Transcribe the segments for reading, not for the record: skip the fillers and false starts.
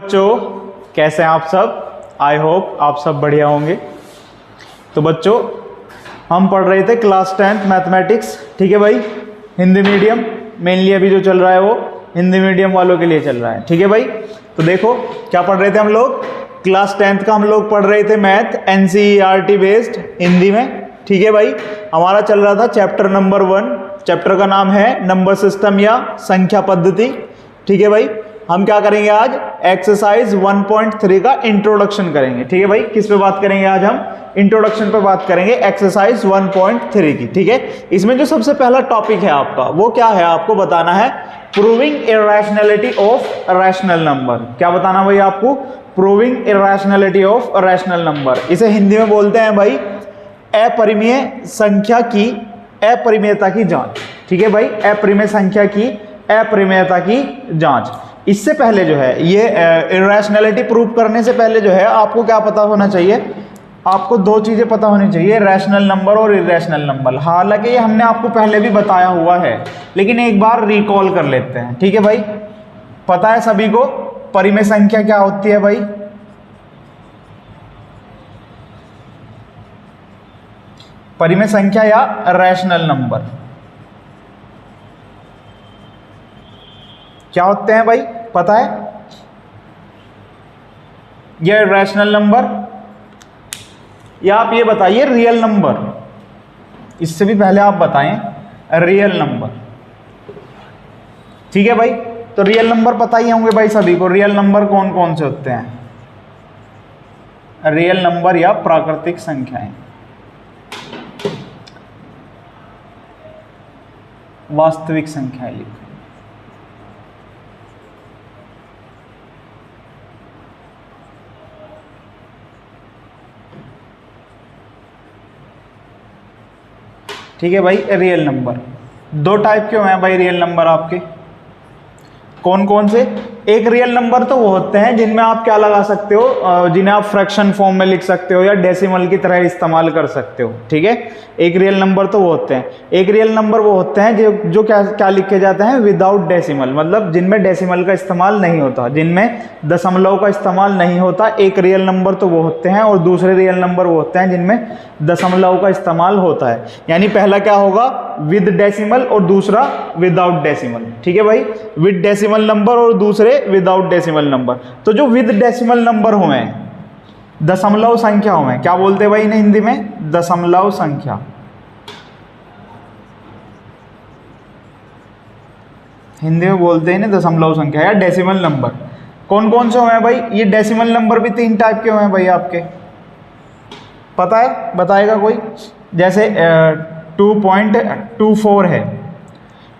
बच्चों कैसे हैं आप सब? आई होप आप सब बढ़िया होंगे। तो बच्चों हम पढ़ रहे थे क्लास 10th मैथमेटिक्स, ठीक है भाई, हिंदी मीडियम। मेनली अभी जो चल रहा है वो हिंदी मीडियम वालों के लिए चल रहा है, ठीक है भाई। तो देखो क्या पढ़ रहे थे हम लोग, क्लास 10th का हम लोग पढ़ रहे थे मैथ NCERT बेस्ड हिंदी में, ठीक है भाई। हमारा चल रहा था चैप्टर नंबर 1, चैप्टर का नाम है नंबर सिस्टम या संख्या पद्धति, ठीक है भाई। हम क्या करेंगे आज, एक्सरसाइज 1.3 का इंट्रोडक्शन करेंगे, ठीक है भाई। किस पे बात करेंगे आज हम, इंट्रोडक्शन पे बात करेंगे एक्सरसाइज 1.3 की, ठीक है। इसमें जो सबसे पहला टॉपिक है आपका वो क्या है, आपको बताना है प्रूविंग इरैशनैलिटी ऑफ रैशनल नंबर। क्या बताना भाई आपको, प्रूविंग इरैशनैलिटी ऑफ रैशनल नंबर। इसे हिंदी में बोलते हैं भाई अपरिमेय संख्या की अपरिमेयता की जांच, ठीक है भाई। अपरिमेय संख्या की अपरिमेयता की जांच। इससे पहले जो है ये इरैशनैलिटी प्रूव करने से पहले जो है आपको क्या पता होना चाहिए, आपको दो चीजें पता होनी चाहिए, रैशनल नंबर और इरैशनल नंबर। हालांकि ये हमने आपको पहले भी बताया हुआ है, लेकिन एक बार रिकॉल कर लेते हैं, ठीक है भाई। पता है सभी को परिमेय संख्या क्या होती है भाई, परिमेय संख्या या रैशनल नंबर क्या होते हैं भाई, पता है? ये रैशनल नंबर या आप ये बताइए रियल नंबर, इससे भी पहले आप बताएं रियल नंबर, ठीक है भाई। तो रियल नंबर पता ही होंगे भाई सभी को। रियल नंबर कौन कौन से होते हैं, रियल नंबर या प्राकृतिक संख्याएं, वास्तविक संख्याएं लिखो। ठीक है भाई। रियल नंबर दो टाइप के हैं भाई, रियल नंबर आपके कौन कौन से। एक रियल नंबर तो वो होते हैं जिनमें आप क्या लगा सकते हो, जिन्हें आप फ्रैक्शन फॉर्म में लिख सकते हो या डेसिमल की तरह इस्तेमाल कर सकते हो, ठीक है। एक रियल नंबर तो वो होते हैं। एक रियल नंबर वो होते हैं जो क्या क्या लिखे जाते हैं, विदाउट डेसिमल, मतलब जिनमें डेसिमल का इस्तेमाल नहीं होता, जिनमें दशमलव का इस्तेमाल नहीं होता। एक रियल नंबर तो वो होते हैं और दूसरे रियल नंबर वो होते हैं जिनमें दशमलव का इस्तेमाल होता है। यानी पहला क्या होगा, विद डेसिमल, और दूसरा विदाउट डेसिमल, ठीक है भाई। विद डेसिमल नंबर और दूसरे विदाउट डेसिमल नंबर। तो जो विद डेसिमल नंबर हुए, दशमलव संख्या हुए, क्या बोलते हैं भाई इन्हें हिंदी में, दशमलव संख्या। हिंदी में बोलते हैं इन्हें दशमलव संख्या या डेसिमल नंबर। कौन कौन से हुए हैं भाई, ये डेसिमल नंबर भी 3 टाइप के हुए हैं भाई आपके, पता है, बताएगा कोई। जैसे 2.24 है,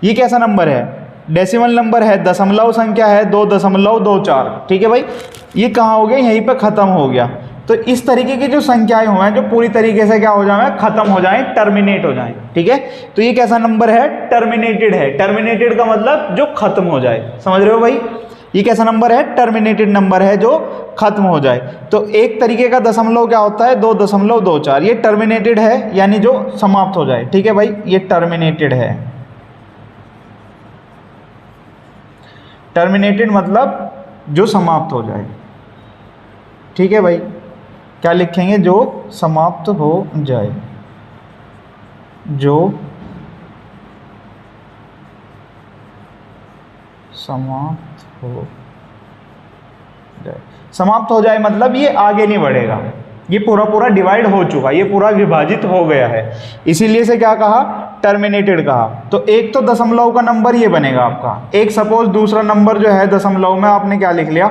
ये कैसा नंबर है, डेसिमल नंबर है, दशमलव संख्या है 2.24, ठीक है भाई। ये कहाँ हो गया, यहीं पे खत्म हो गया। तो इस तरीके की जो संख्याएं हुए हैं जो पूरी तरीके से क्या हो जाए, खत्म हो जाए, टर्मिनेट हो जाए, ठीक है। तो ये कैसा नंबर है, टर्मिनेटेड है। टर्मिनेटेड का मतलब जो खत्म हो जाए, समझ रहे हो भाई। ये कैसा नंबर है, टर्मिनेटेड नंबर है जो खत्म हो जाए। तो एक तरीके का दशमलव क्या होता है, 2.24, ये टर्मिनेटेड है, यानी जो समाप्त हो जाए, ठीक है भाई। ये टर्मिनेटेड है, टर्मिनेटेड मतलब जो समाप्त हो जाए, ठीक है भाई। क्या लिखेंगे, जो समाप्त हो जाए, जो समाप्त हो जाए। समाप्त हो जाए मतलब ये आगे नहीं बढ़ेगा, ये पूरा डिवाइड हो चुका, ये पूरा विभाजित हो गया है, इसीलिए से क्या कहा, टर्मिनेटेड कहा। तो एक तो दशमलव का नंबर ये बनेगा आपका। एक सपोज दूसरा नंबर जो है दशमलव में आपने क्या लिख लिया,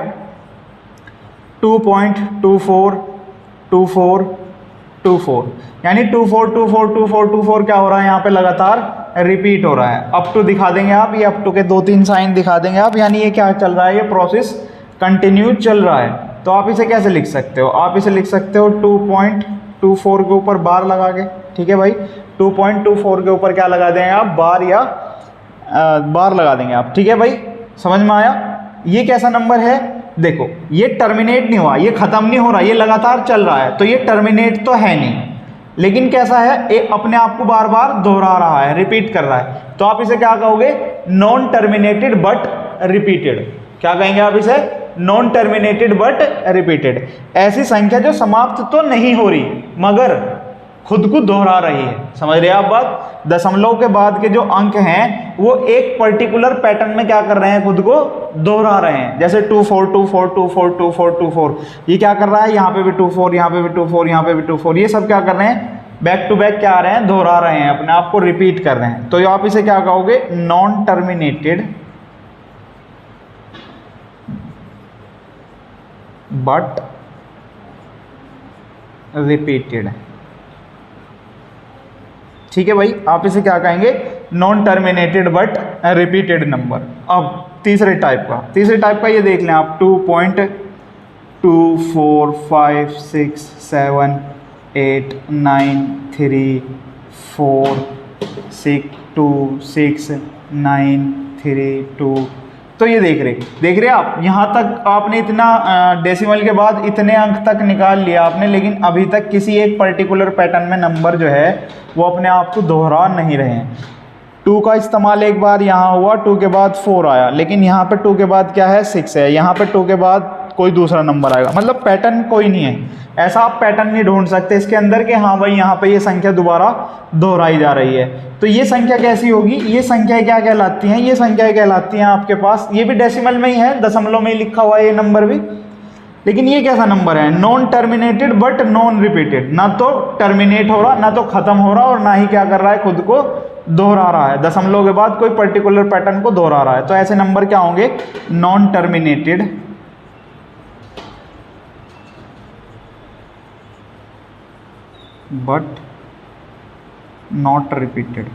2.242424, यानी 24242424 क्या हो रहा है यहाँ पे, लगातार रिपीट हो रहा है। अप टू दिखा देंगे आप, ये अप टू के 2-3 साइन दिखा देंगे आप, यानी ये क्या चल रहा है, ये प्रोसेस कंटिन्यू चल रहा है। तो आप इसे कैसे लिख सकते हो, आप इसे लिख सकते हो 2.24 के ऊपर बार लगा के, ठीक है भाई। 2.24 के ऊपर क्या लगा देंगे आप, बार या बार लगा देंगे आप, ठीक है भाई। समझ में आया। ये कैसा नंबर है, देखो ये टर्मिनेट नहीं हुआ, ये खत्म नहीं हो रहा, ये लगातार चल रहा है, तो ये टर्मिनेट तो है नहीं, लेकिन कैसा है, ये अपने आप को बार बार दोहरा रहा है, रिपीट कर रहा है। तो आप इसे क्या कहोगे, नॉन टर्मिनेटेड बट रिपीटेड। क्या कहेंगे आप इसे, नॉन टर्मिनेटेड बट रिपीटेड, ऐसी संख्या जो समाप्त तो नहीं हो रही मगर खुद को दोहरा रही है। समझ रहे हैं आप बात? दशमलव के बाद के जो अंक हैं वो एक पर्टिकुलर पैटर्न में क्या कर रहे हैं, खुद को दोहरा रहे हैं। जैसे 2 4 2 4 2 4 2 4 2 4, ये क्या कर रहा है, यहाँ पे भी 2 4, यहाँ पे भी 2 4, यहाँ पे भी 2 4, ये सब क्या कर रहे हैं, बैक टू बैक क्या आ रहे हैं, दोहरा रहे हैं, अपने आप को रिपीट कर रहे हैं। तो आप इसे क्या कहोगे, नॉन टर्मिनेटेड बट रिपीटेड। ठीक है भाई, आप इसे क्या कहेंगे, non terminated but repeated number. अब तीसरे टाइप का ये देख लें आप, 2.245678293426932। तो ये देख रहे आप, यहाँ तक आपने इतना डेसिमल के बाद इतने अंक तक निकाल लिया आपने, लेकिन अभी तक किसी एक पर्टिकुलर पैटर्न में नंबर जो है वो अपने आप को दोहरा नहीं रहे हैं। 2 का इस्तेमाल एक बार यहाँ हुआ, 2 के बाद 4 आया, लेकिन यहाँ पे 2 के बाद क्या है, 6 है, यहाँ पे 2 के बाद कोई दूसरा नंबर आएगा, मतलब पैटर्न कोई नहीं है। ऐसा आप पैटर्न नहीं ढूंढ सकते इसके अंदर कि हाँ भाई यहाँ पे ये संख्या दोबारा दोहराई जा रही है। तो ये संख्या कैसी होगी, ये संख्या क्या कहलाती हैं, ये संख्या कहलाती हैं आपके पास, ये भी डेसिमल में ही है, दशमलव में ही लिखा हुआ है ये नंबर भी, लेकिन ये कैसा नंबर है, non terminated but non repeated. ना तो टर्मिनेट हो रहा, ना तो खत्म हो रहा, और ना ही क्या कर रहा है, खुद को दोहरा रहा है, दशमलव के बाद कोई पर्टिकुलर पैटर्न को दोहरा रहा है। तो ऐसे नंबर क्या होंगे, non terminated but not repeated.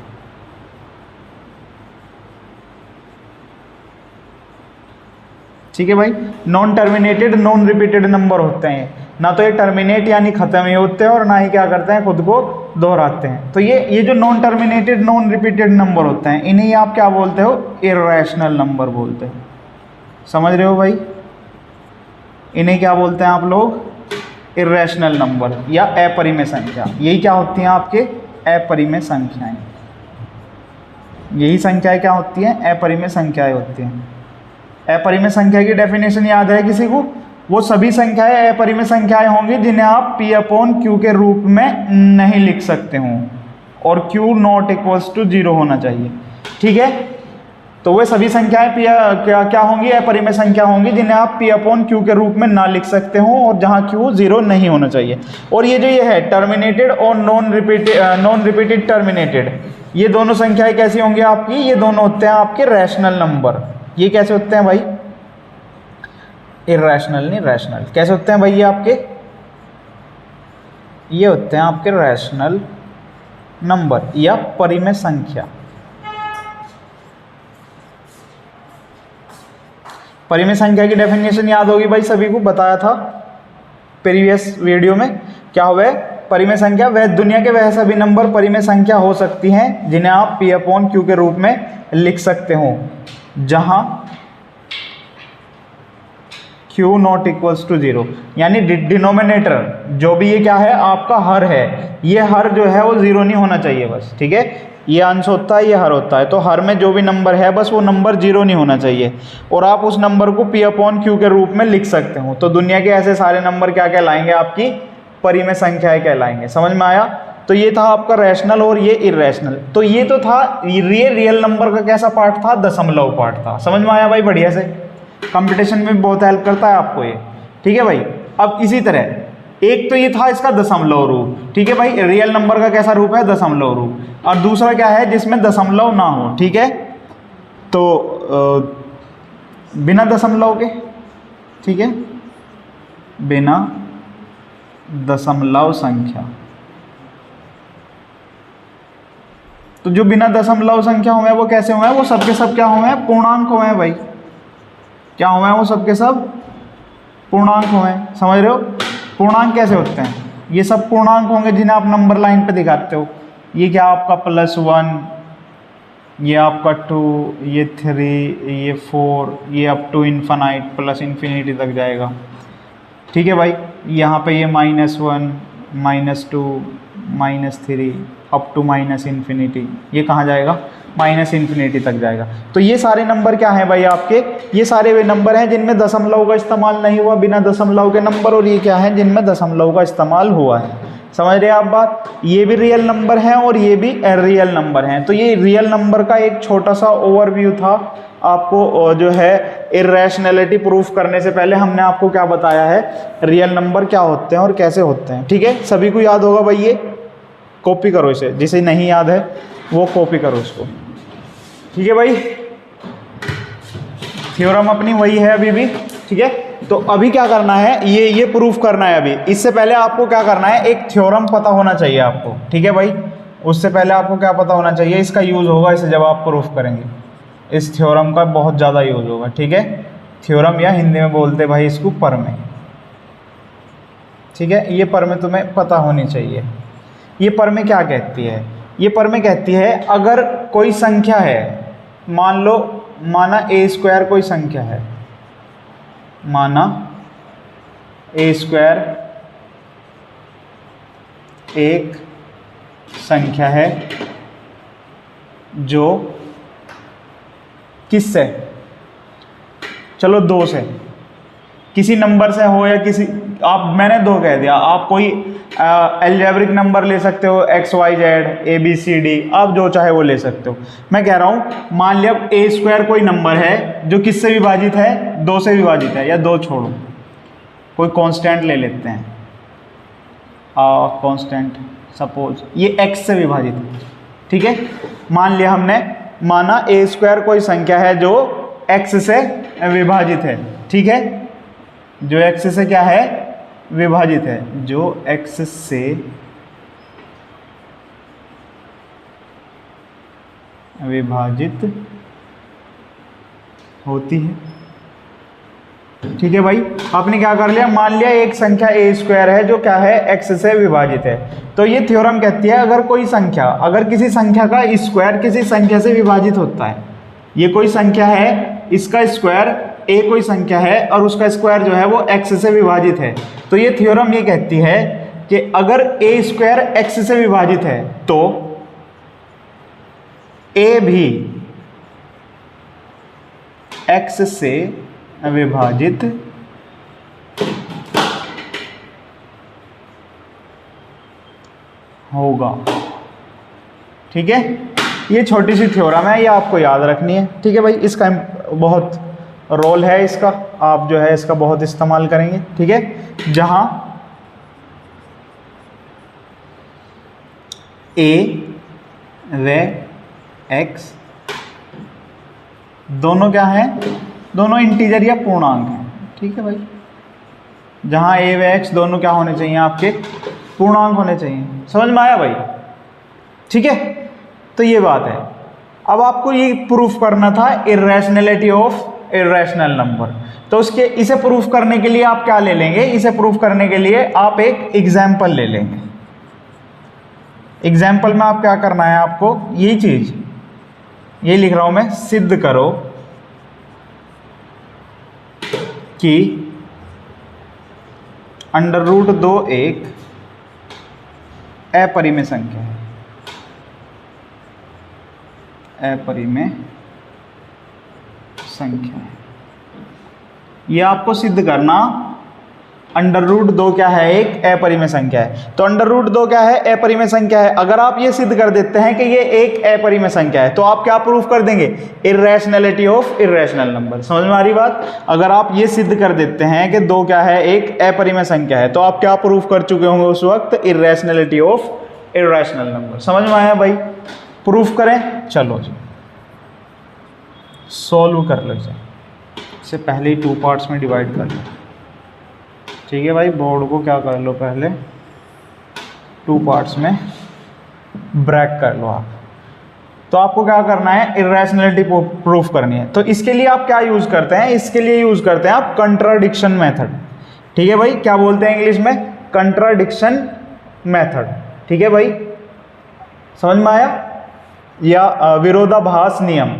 ठीक है भाई, non terminated non repeated number होते हैं, ना तो ये टर्मिनेट यानी खत्म ही होते हैं, और ना ही क्या करते हैं, खुद को दोहराते हैं। तो ये जो non terminated non repeated number होते हैं, इन्हें आप क्या बोलते हो, इर्रेशनल नंबर बोलते हैं। समझ रहे हो भाई, इन्हें क्या बोलते हैं आप लोग, इर्रेशनल नंबर या अपरिमेय संख्या। यही क्या होती हैं आपके, अपरिमेय संख्याएं। यही संख्याएं क्या होती हैं, अपरिमेय संख्याएं होती हैं। अपरिमेय संख्या की डेफिनेशन याद है किसी को, वो सभी संख्याएं अपरिमेय संख्याएं होंगी जिन्हें आप P/Q के रूप में नहीं लिख सकते हो, और Q नॉट इक्वल्स टू 0 होना चाहिए। ठीक है, तो वे सभी संख्याएं क्या होंगी, अपरिमेय संख्या होंगी जिन्हें आप P/Q के रूप में ना लिख सकते हो, और जहां Q 0 नहीं होना चाहिए। और ये जो ये है टर्मिनेटेड और नॉन रिपीटेड टर्मिनेटेड, ये दोनों संख्याएं कैसी होंगी आपकी, ये दोनों होते हैं आपके रैशनल नंबर। ये कैसे होते हैं भाई, इर्रेशनल नहीं रैशनल। कैसे होते हैं भाई ये आपके, ये होते हैं आपके रैशनल नंबर या परिमेय संख्या। परिमेय संख्या की डेफिनेशन याद होगी भाई, सभी को बताया था प्रीवियस वीडियो में। क्या हुआ, परिमेय संख्या वह दुनिया के वह सभी नंबर परिमेय संख्या हो सकती हैं जिन्हें आप P/Q के रूप में लिख सकते हो, जहां Q नॉट इक्वल्स टू 0, यानी डिनोमिनेटर जो भी ये क्या है आपका हर है, ये हर जो है वो 0 नहीं होना चाहिए बस। ठीक है, ये अंश होता है, ये हर होता है, तो हर में जो भी नंबर है बस वो नंबर 0 नहीं होना चाहिए, और आप उस नंबर को P/Q के रूप में लिख सकते हो। तो दुनिया के ऐसे सारे नंबर क्या कहलाएंगे, आपकी परिमेय संख्याएं कहलाएंगे। समझ में आया? तो ये था आपका रैशनल और ये इर्रेशनल। तो ये तो था ये रियल नंबर का कैसा पार्ट था, दशमलव पार्ट था। समझ में आया भाई, बढ़िया से, कंपटीशन में बहुत हेल्प करता है आपको ये। ठीक है भाई, अब इसी तरह एक तो ये था इसका दशमलव रूप। ठीक है भाई, रियल नंबर का कैसा रूप है, दशमलव रूप। और दूसरा क्या है, जिसमें दशमलव ना हो। ठीक है, तो बिना दशमलव के, ठीक है, बिना दशमलव संख्या। तो जो बिना दशमलव संख्या हुए हैं वो कैसे हुए हैं, वो सबके सब क्या हुए हैं, पूर्णांक हुए हैं भाई। क्या हुए हैं, वो सबके सब पूर्णांक हुए हैं। समझ रहे हो, पूर्णांक कैसे होते हैं, ये सब पूर्णांक होंगे जिन्हें आप नंबर लाइन पे दिखाते हो। ये क्या आपका +1, ये आपका 2, ये 3, ये 4, ये up to infinite plus infinity तक जाएगा। ठीक है भाई, यहाँ पे ये -1, -2, -3, अप टू माइनस इन्फिनिटी, ये कहाँ जाएगा, माइनस इन्फिनिटी तक जाएगा। तो ये सारे नंबर क्या हैं भाई आपके, ये सारे वे नंबर हैं जिनमें दशमलव का इस्तेमाल नहीं हुआ, बिना दशमलव के नंबर, और ये क्या है जिनमें दशमलव का इस्तेमाल हुआ है। समझ रहे हैं आप बात, ये भी रियल नंबर हैं और ये भी रियल नंबर हैं। तो ये रियल नंबर का एक छोटा सा ओवरव्यू था। आपको जो है इर्रेशनैलिटी प्रूफ करने से पहले हमने आपको क्या बताया है, रियल नंबर क्या होते हैं और कैसे होते हैं। ठीक है, सभी को याद होगा भाई, ये कॉपी करो इसे, जिसे नहीं याद है वो कॉपी करो इसको। ठीक है भाई, थ्योरम अपनी वही है अभी भी। ठीक है, तो अभी क्या करना है, ये प्रूफ करना है। अभी इससे पहले आपको क्या करना है, एक थ्योरम पता होना चाहिए आपको। ठीक है भाई, उससे पहले आपको क्या पता होना चाहिए, इसका यूज़ होगा इसे जब आप प्रूफ करेंगे, इस थ्योरम का बहुत ज़्यादा यूज़ होगा। ठीक है, थ्योरम या हिंदी में बोलते भाई इसको परमेय। ठीक है, ये परमेय तुम्हें पता होनी चाहिए। ये परमेय क्या कहती है, ये परमेय कहती है अगर कोई संख्या है, माना ए स्क्वायर कोई संख्या है, माना ए स्क्वायर एक संख्या है जो किससे, चलो 2 से, किसी नंबर से हो या किसी, आप मैंने 2 कह दिया, आप कोई अलजेब्रिक नंबर ले सकते हो, X Y Z A B C D, आप जो चाहे वो ले सकते हो। मैं कह रहा हूँ मान लिया ए स्क्वायर कोई नंबर है जो किससे विभाजित है, 2 से विभाजित है, या 2 छोड़ो, कोई कांस्टेंट ले लेते हैं, कांस्टेंट सपोज ये एक्स से विभाजित है। ठीक है, मान लिया हमने, माना ए स्क्वायर कोई संख्या है जो एक्स से विभाजित है। ठीक है, जो एक्स से क्या है, विभाजित है, जो एक्स से विभाजित होती है। ठीक है भाई, आपने क्या कर लिया, मान लिया एक संख्या ए स्क्वायर है जो क्या है, एक्स से विभाजित है। तो ये थ्योरम कहती है अगर कोई संख्या, अगर किसी संख्या का स्क्वायर किसी संख्या से विभाजित होता है, ये कोई संख्या है, इसका स्क्वायर ए कोई संख्या है और उसका स्क्वायर जो है वो एक्स से विभाजित है, तो ये थ्योरम ये कहती है कि अगर ए स्क्वायर एक्स से विभाजित है तो ए भी एक्स से विभाजित होगा। ठीक है, ये छोटी सी थ्योरम है, ये आपको याद रखनी है। ठीक है भाई, इसका बहुत रोल है, इसका आप जो है इसका बहुत इस्तेमाल करेंगे। ठीक है, जहां ए व एक्स दोनों क्या हैं, दोनों इंटीजर या पूर्णांक हैं। ठीक है भाई, जहां ए व एक्स दोनों क्या होने चाहिए, आपके पूर्णांक होने चाहिए। समझ में आया भाई? ठीक है, तो ये बात है। अब आपको ये प्रूफ करना था इर्रेशनैलिटी ऑफ इर्रेशनल नंबर, तो उसके इसे प्रूफ करने के लिए आप क्या ले लेंगे, इसे प्रूफ करने के लिए आप एक एग्जाम्पल ले लेंगे। एग्जाम्पल में आप क्या करना है, आपको यही चीज, यही लिख रहा हूं मैं, सिद्ध करो कि √2 एक अपरिमेय संख्या है, अपरिमेय संख्या है। यह आपको सिद्ध करना, √2 क्या है, एक अपरिमेय संख्या है। तो √2 क्या है, अपरिमेय संख्या है। अगर आप ये सिद्ध कर देते हैं कि ये एक अपरिमेय संख्या है, तो आप क्या प्रूफ कर देंगे, इर्रेशनैलिटी ऑफ इर्रेशनल नंबर। समझ में आ रही बात? अगर आप ये सिद्ध कर देते हैं कि 2 क्या है, एक अपरिमेय संख्या है, तो आप क्या प्रूफ कर चुके होंगे उस वक्त, इर्रेशनैलिटी ऑफ इर्रेशनल नंबर। समझ में आया भाई? प्रूफ करें, चलो जी सॉल्व कर लो इसे। इससे पहले ही 2 पार्ट्स में डिवाइड कर लो। ठीक है भाई, बोर्ड को क्या कर लो, पहले 2 पार्ट्स में ब्रेक कर लो आप। तो आपको क्या करना है, इर्रेशनैलिटी प्रूफ करनी है। तो इसके लिए आप क्या यूज करते हैं, इसके लिए यूज करते हैं आप कंट्राडिक्शन मेथड। ठीक है भाई, क्या बोलते हैं इंग्लिश में, कंट्राडिक्शन मेथड। ठीक है भाई, समझ में आया? या विरोधाभास नियम,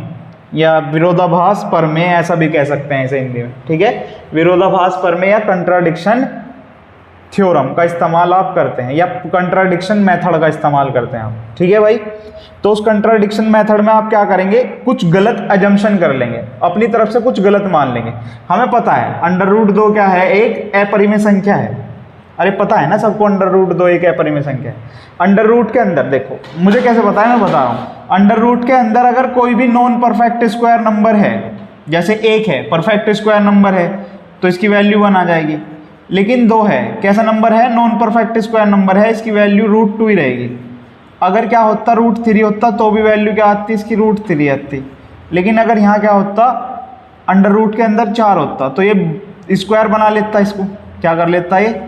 या विरोधाभास प्रमेय, ऐसा भी कह सकते हैं इसे हिंदी में। ठीक है, विरोधाभास प्रमेय या कंट्राडिक्शन थ्योरम का इस्तेमाल आप करते हैं या कंट्राडिक्शन मेथड का इस्तेमाल करते हैं आप, ठीक है भाई। तो उस कंट्राडिक्शन मेथड में आप क्या करेंगे, कुछ गलत अजम्पशन कर लेंगे, अपनी तरफ से कुछ गलत मान लेंगे। हमें पता है अंडर रूट 2 क्या है, एक अपरिमेय संख्या है। अरे पता है ना सबको अंडर रूट 2 एक अपरिमेय संख्या है। अंडर रूट के अंदर देखो, मुझे कैसे पता है, मैं बता रहा हूँ। अंडर रूट के अंदर अगर कोई भी नॉन परफेक्ट स्क्वायर नंबर है, जैसे 1 है परफेक्ट स्क्वायर नंबर है तो इसकी वैल्यू 1 आ जाएगी। लेकिन 2 है, कैसा नंबर है, नॉन परफेक्ट स्क्वायर नंबर है, इसकी वैल्यू √2 ही रहेगी। अगर क्या होता √3 होता तो भी वैल्यू क्या आती, इसकी √3 आती। लेकिन अगर यहाँ क्या होता, अंडर रूट के अंदर 4 होता तो ये स्क्वायर बना लेता, इसको क्या कर लेता, ये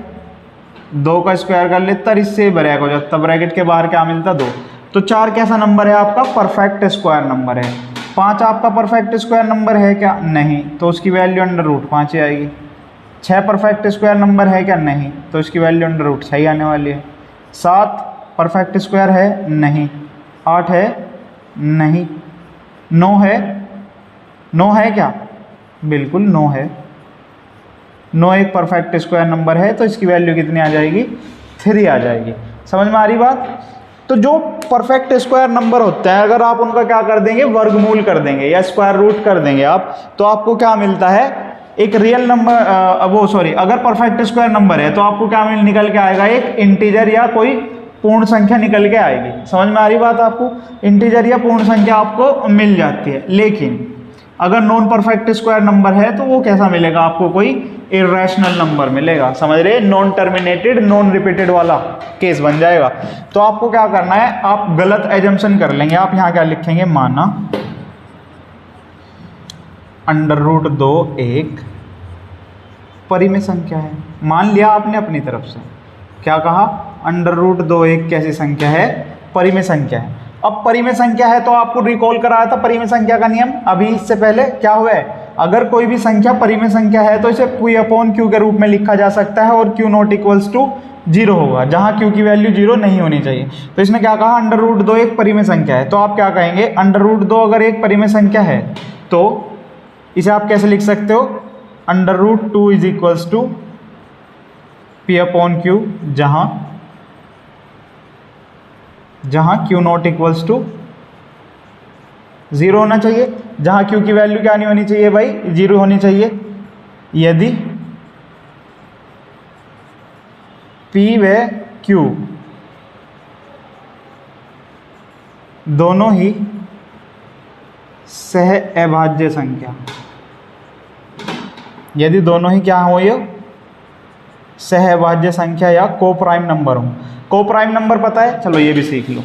2 का स्क्वायर कर लेता और इससे ब्रैकेट हो जाता, ब्रैकेट के बाहर क्या मिलता 2। तो 4 कैसा नंबर है आपका, परफेक्ट स्क्वायर नंबर है। 5 आपका परफेक्ट स्क्वायर नंबर है क्या, नहीं, तो उसकी वैल्यू अंडर रूट 5 ही आएगी। 6 परफेक्ट स्क्वायर नंबर है क्या, नहीं, तो इसकी वैल्यू अंडर रूट 6 ही आने वाली है। 7 परफेक्ट स्क्वायर है, नहीं। 8 है, नहीं। 9 है, 9 है क्या, बिल्कुल 9 है। 9 एक परफेक्ट स्क्वायर नंबर है तो इसकी वैल्यू कितनी आ जाएगी, 3 आ जाएगी। समझ में आ रही बात। तो जो परफेक्ट स्क्वायर नंबर होते हैं अगर आप उनका क्या कर देंगे, वर्गमूल कर देंगे या स्क्वायर रूट कर देंगे आप, तो आपको क्या मिलता है, एक रियल नंबर, अगर परफेक्ट स्क्वायर नंबर है तो आपको क्या निकल के आएगा, एक इंटीजर या कोई पूर्ण संख्या निकल के आएगी। समझ में आ रही बात आपको, इंटीजर या पूर्ण संख्या आपको मिल जाती है। लेकिन अगर नॉन परफेक्ट स्क्वायर नंबर है तो वो कैसा मिलेगा आपको, कोई इरेशनल नंबर मिलेगा। समझ रहे, नॉन टर्मिनेटेड नॉन रिपीटेड वाला केस बन जाएगा। तो आपको क्या करना है, आप गलत एजम्पशन कर लेंगे। आप यहाँ क्या लिखेंगे, माना अंडर रूट 2 एक परिमेय संख्या है। मान लिया आपने अपनी तरफ से, क्या कहा, अंडर रूट 2 एक कैसी संख्या है, परिमेय संख्या है। अब परिमेय संख्या है तो आपको रिकॉल कराया था परिमेय संख्या का नियम अभी इससे पहले, क्या हुआ है, अगर कोई भी संख्या परिमेय संख्या है तो इसे P/Q के रूप में लिखा जा सकता है और Q नॉट इक्वल्स टू 0 होगा, जहां Q की वैल्यू 0 नहीं होनी चाहिए। तो इसने क्या कहा, अंडर रूट 2 एक परिमेय संख्या है। तो आप क्या कहेंगे, अंडर रूट 2 अगर एक परिमेय संख्या है तो इसे आप कैसे लिख सकते हो, under root 2 is equals to P/Q, जहां Q नॉट इक्वल्स टू 0 होना चाहिए, जहां Q की वैल्यू क्या नहीं होनी चाहिए भाई, 0 होनी चाहिए। यदि P व Q दोनों ही सह अभाज्य संख्या, यदि दोनों ही क्या हो, ये सहअभाज्य संख्या या को प्राइम नंबर हो। को प्राइम नंबर पता है, चलो ये भी सीख लो।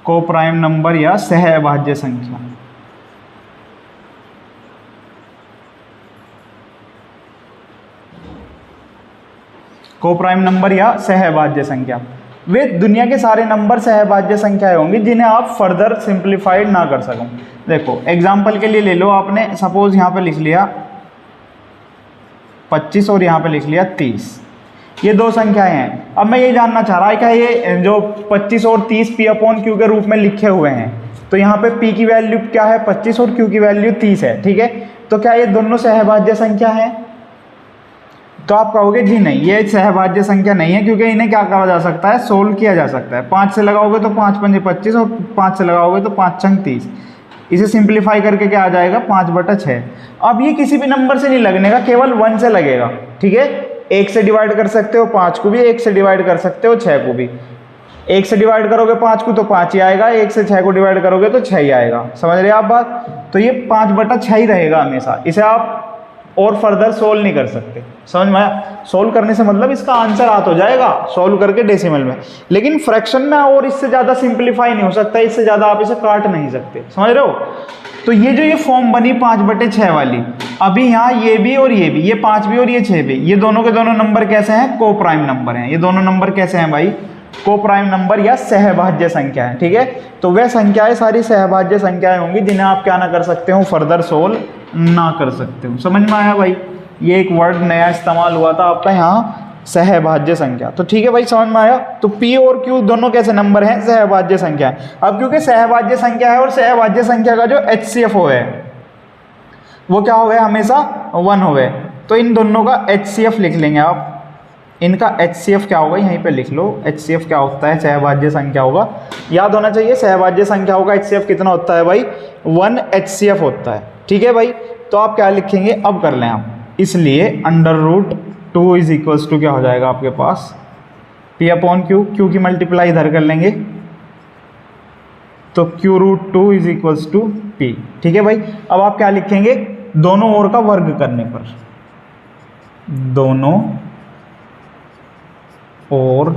को प्राइम नंबर या सहअभाज्य संख्या, को प्राइम नंबर या सहअभाज्य संख्या, वे दुनिया के सारे नंबर सहअभाज्य संख्याएं होंगी जिन्हें आप फर्दर सिंप्लीफाइड ना कर सको। देखो एग्जांपल के लिए ले लो, आपने सपोज यहाँ पे लिख लिया 25 और यहाँ पे लिख लिया 30, ये दो संख्याएं हैं। अब मैं ये जानना चाह रहा है क्या ये जो 25 और 30 P/Q के रूप में लिखे हुए हैं, तो यहाँ पे P की वैल्यू क्या है 25 और Q की वैल्यू 30 है, ठीक है। तो क्या ये दोनों सहअभाज्य संख्या है, तो आप कहोगे जी नहीं, ये सहअभाज्य संख्या नहीं है, क्योंकि इन्हें क्या करा जा सकता है, सोल्व किया जा सकता है। 5 से लगाओगे तो 5 पंजे 25 और 5 से लगाओगे तो 5 छंग 30, इसे सिंप्लीफाई करके क्या आ जाएगा 5/6। अब ये किसी भी नंबर से नहीं लगने का, केवल 1 से लगेगा, ठीक है। 1 से डिवाइड कर सकते हो 5 को भी, 1 से डिवाइड कर सकते हो 6 को भी। 1 से डिवाइड करोगे 5 को तो 5 ही आएगा, 1 से 6 को डिवाइड करोगे तो 6 ही आएगा। समझ रहे आप बात। तो ये 5/6 ही रहेगा हमेशा, इसे आप और फर्दर सोल्व नहीं कर सकते। समझ में आया, सोल्व करने से मतलब इसका आंसर आ तो जाएगा सोल्व करके डेसिमल में, लेकिन फ्रैक्शन में और इससे ज़्यादा सिंप्लीफाई नहीं हो सकता, इससे ज़्यादा आप इसे काट नहीं सकते। समझ रहे हो। तो ये जो ये फॉर्म बनी 5/6 वाली, अभी यहाँ ये भी और ये भी, ये 5 भी और ये 6 भी, ये दोनों के दोनों नंबर कैसे हैं, को प्राइम नंबर हैं। ये दोनों नंबर कैसे हैं भाई, को प्राइम नंबर या सहअभाज्य संख्या है, ठीक है। तो वह संख्याएं सारी सहअभाज्य संख्याएं होंगी जिन्हें आप क्या ना कर सकते हो, फर्दर सोल्व ना कर सकते हो। समझ में आया भाई, ये एक वर्ड नया इस्तेमाल हुआ था आपका यहाँ, सहअभाज्य संख्या। तो ठीक है भाई, समझ में आया। तो P और Q दोनों कैसे नंबर हैं, सहअभाज्य संख्या। अब क्योंकि सहअभाज्य संख्या है और सहअभाज्य संख्या का जो HCF है, वो क्या हो गए हमेशा 1 हो गए। तो इन दोनों का HCF लिख लेंगे आप। इनका HCF क्या होगा यहीं पे लिख लो। HCF क्या होता है, सहभाज्य संख्या होगा, याद होना चाहिए। सहभाज्य संख्या होगा HCF कितना होता है भाई, 1 HCF होता है। ठीक है भाई, तो आप क्या लिखेंगे अब कर लें आप, इसलिए √2 इज इक्वल्स टू क्या हो जाएगा आपके पास P/Q। Q की मल्टीप्लाई इधर कर लेंगे तो Q√2 is equals to P। ठीक है भाई, अब आप क्या लिखेंगे, दोनों ओर का वर्ग करने पर, दोनों ओर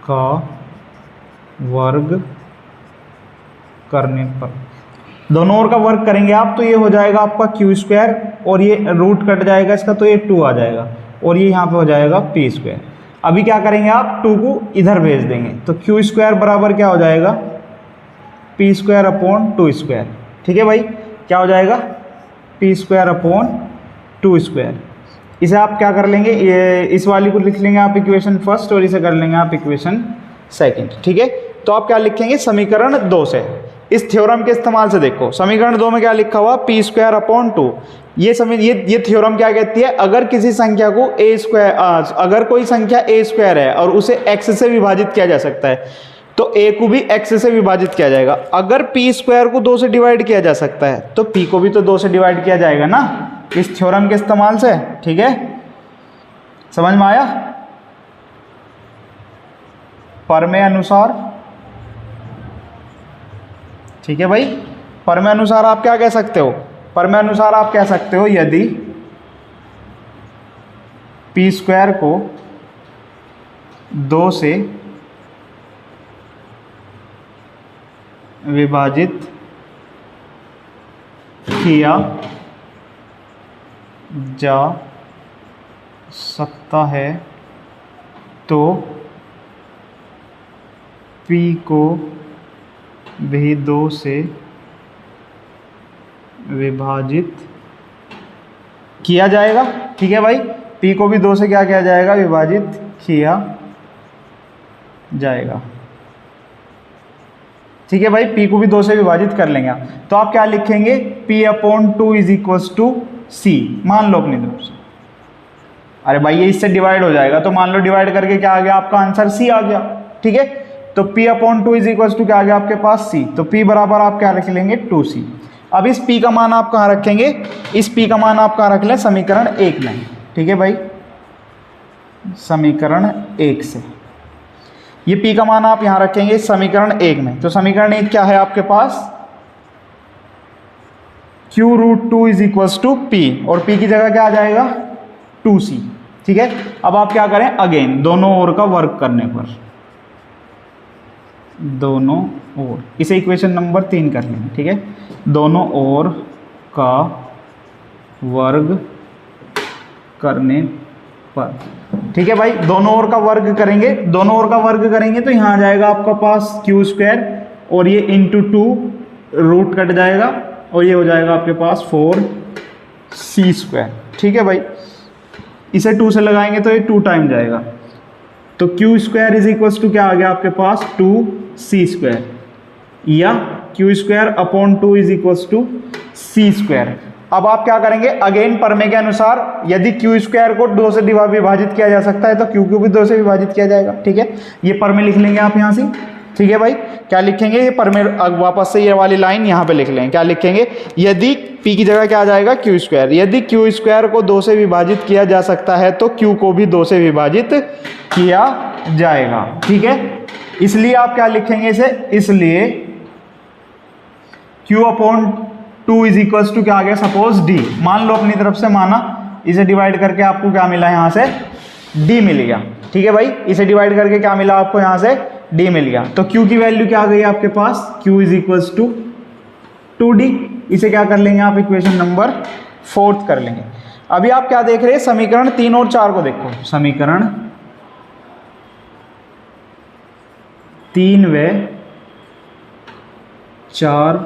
का वर्ग करने पर, दोनों ओर का वर्ग करेंगे आप तो ये हो जाएगा आपका Q² और ये रूट कट जाएगा इसका तो ये 2 आ जाएगा और ये यहाँ पे हो जाएगा P²। अभी क्या करेंगे आप 2 को इधर भेज देंगे तो Q² बराबर क्या हो जाएगा P²/2²। ठीक है भाई, क्या हो जाएगा P²/2²। इसे आप क्या कर लेंगे, ये इस वाली को लिख लेंगे आप इक्वेशन फर्स्ट और इसे कर लेंगे आप इक्वेशन सेकंड। ठीक है, तो आप क्या लिखेंगे समीकरण 2 से, इस थ्योरम के इस्तेमाल से देखो समीकरण 2 में क्या लिखा हुआ P²/2। ये थ्योरम क्या कहती है, अगर किसी संख्या को अगर कोई संख्या a² है और उसे x से विभाजित किया जा सकता है तो a को भी x से विभाजित किया जाएगा। अगर P² को 2 से डिवाइड किया जा सकता है तो P को भी तो 2 से डिवाइड किया जाएगा ना, इस थ्योरम के इस्तेमाल से। ठीक है, समझ में आया। प्रमेय अनुसार, ठीक है भाई, प्रमेय अनुसार आप क्या कह सकते हो, प्रमेय अनुसार आप कह सकते हो यदि P² को 2 से विभाजित किया जा सकता है तो P को भी 2 से विभाजित किया जाएगा। ठीक है भाई, P को भी 2 से क्या किया जाएगा, विभाजित किया जाएगा। ठीक है भाई, P को भी 2 से विभाजित कर लेंगे आप, तो आप क्या लिखेंगे P/2 is equals to C। मान लो अपनी तरफ से, अरे भाई ये इससे डिवाइड हो जाएगा तो मान लो डिवाइड करके क्या आ गया आपका आंसर C आ गया। ठीक है, तो P/2 इज इक्वल्स टू क्या आ गया आपके पास C, तो P बराबर आप क्या रख लेंगे 2C। अब इस P का मान आप कहाँ रखेंगे, इस P का मान आप कहाँ रख लें समीकरण 1 में। ठीक है भाई, समीकरण 1 से ये P का मान आप यहाँ रखेंगे समीकरण 1 में। तो समीकरण 1 क्या है आपके पास, Q√2 is equals to P और P की जगह क्या आ जाएगा 2C। ठीक है, अब आप क्या करें अगेन दोनों ओर का वर्ग करने पर, दोनों ओर, इसे इक्वेशन नंबर 3 कर लेंगे। ठीक है, दोनों ओर का वर्ग करने पर। ठीक है भाई, दोनों ओर का वर्ग करेंगे, दोनों ओर का वर्ग करेंगे तो यहाँ आ जाएगा आपका पास Q² और ये इंटू 2 रूट कट जाएगा और ये हो जाएगा आपके पास 4C²। ठीक है भाई, इसे 2 से लगाएंगे तो ये 2 टाइम जाएगा तो Q² इज इक्वल्स टू क्या आ गया आपके पास 2C² या Q²/2 is equals to C²। अब आप क्या करेंगे अगेन प्रमेय के अनुसार यदि Q² को 2 से विभाजित किया जा सकता है तो Q को भी 2 से विभाजित किया जाएगा। ठीक है, ये प्रमेय लिख लेंगे आप यहाँ से। ठीक है भाई, क्या लिखेंगे ये प्रमेय, वापस से ये वाली लाइन यहाँ पे लिख लेंगे, क्या लिखेंगे यदि P की जगह क्या आ जाएगा Q², यदि Q² को 2 से विभाजित किया जा सकता है तो Q को भी 2 से विभाजित किया जाएगा। ठीक है, इसलिए आप क्या लिखेंगे इसे, इसलिए Q/2 इज इक्वल्स टू क्या आ गया सपोज D, मान लो अपनी तरफ से माना, इसे डिवाइड करके आपको क्या मिला यहाँ से D मिल गया। ठीक है भाई, इसे डिवाइड करके क्या मिला आपको यहाँ से D मिल गया, तो Q की वैल्यू क्या आ गई आपके पास Q is equals to 2D। इसे क्या कर लेंगे आप इक्वेशन नंबर 4 कर लेंगे। अभी आप क्या देख रहे हैं समीकरण 3 और 4 को देखो, समीकरण 3 व 4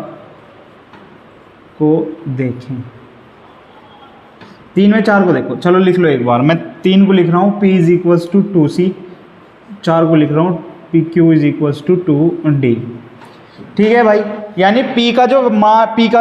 को देखें, 3 व 4 को देखो, चलो लिख लो एक बार, मैं 3 को लिख रहा हूँ P is equals to 2C, 4 को लिख रहा हूँ PQ is equals to 2D। ठीक है भाई, यानी P का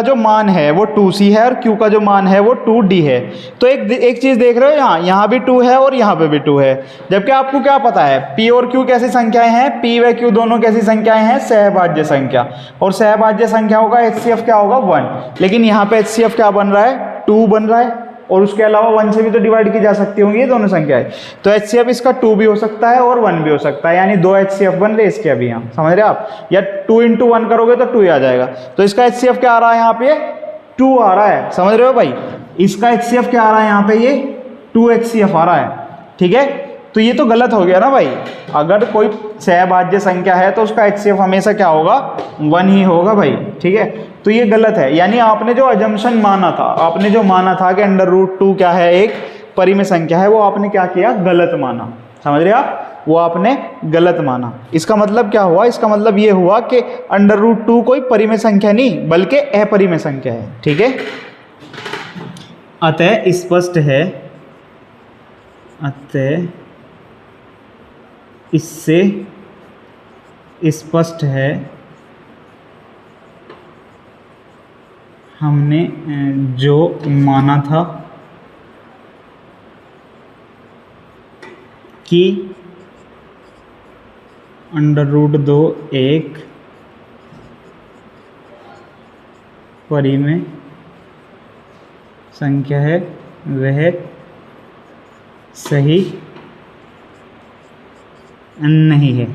जो मान है वो 2C है और Q का जो मान है वो 2D है। तो एक चीज़ देख रहे हो, यहाँ भी 2 है और यहाँ पे भी 2 है। जबकि आपको क्या पता है P और Q कैसी संख्याएं हैं, P व Q दोनों कैसी संख्याएं हैं, सहभाज्य संख्या। और सहभाज्य संख्या होगा HCF क्या होगा 1। लेकिन यहाँ पे HCF क्या बन रहा है, 2 बन रहा है। और उसके अलावा 1 से भी तो डिवाइड की जा सकती होंगी ये दोनों संख्याएं। तो HCF इसका 2 भी हो सकता है और 1 भी हो सकता है, यानी 2 HCF बन रहे इसके अभी यहाँ, समझ रहे आप। या 2 × 1 करोगे तो 2 ही आ जाएगा। तो इसका HCF क्या आ रहा है यहाँ पे, 2 आ रहा है, समझ रहे हो भाई। इसका HCF क्या आ रहा है यहाँ पे, ये 2 HCF आ रहा है, ठीक है। तो ये तो गलत हो गया ना भाई। अगर कोई सहभाज्य संख्या है तो उसका HCF हमेशा क्या होगा, 1 ही होगा भाई, ठीक है। तो ये गलत है, यानी आपने जो अजम्पशन माना था, आपने जो माना था कि √2 क्या है, एक परिमेय संख्या है, वो आपने क्या किया, गलत माना, समझ रहे आप, वो आपने गलत माना। इसका मतलब क्या हुआ, इसका मतलब ये हुआ कि √2 कोई परिमेय संख्या नहीं बल्कि अपरिमेय संख्या है, ठीक है। अतः स्पष्ट है, अतः इससे स्पष्ट है हमने जो माना था कि √2 एक परिमेय संख्या है, वह सही नहीं है।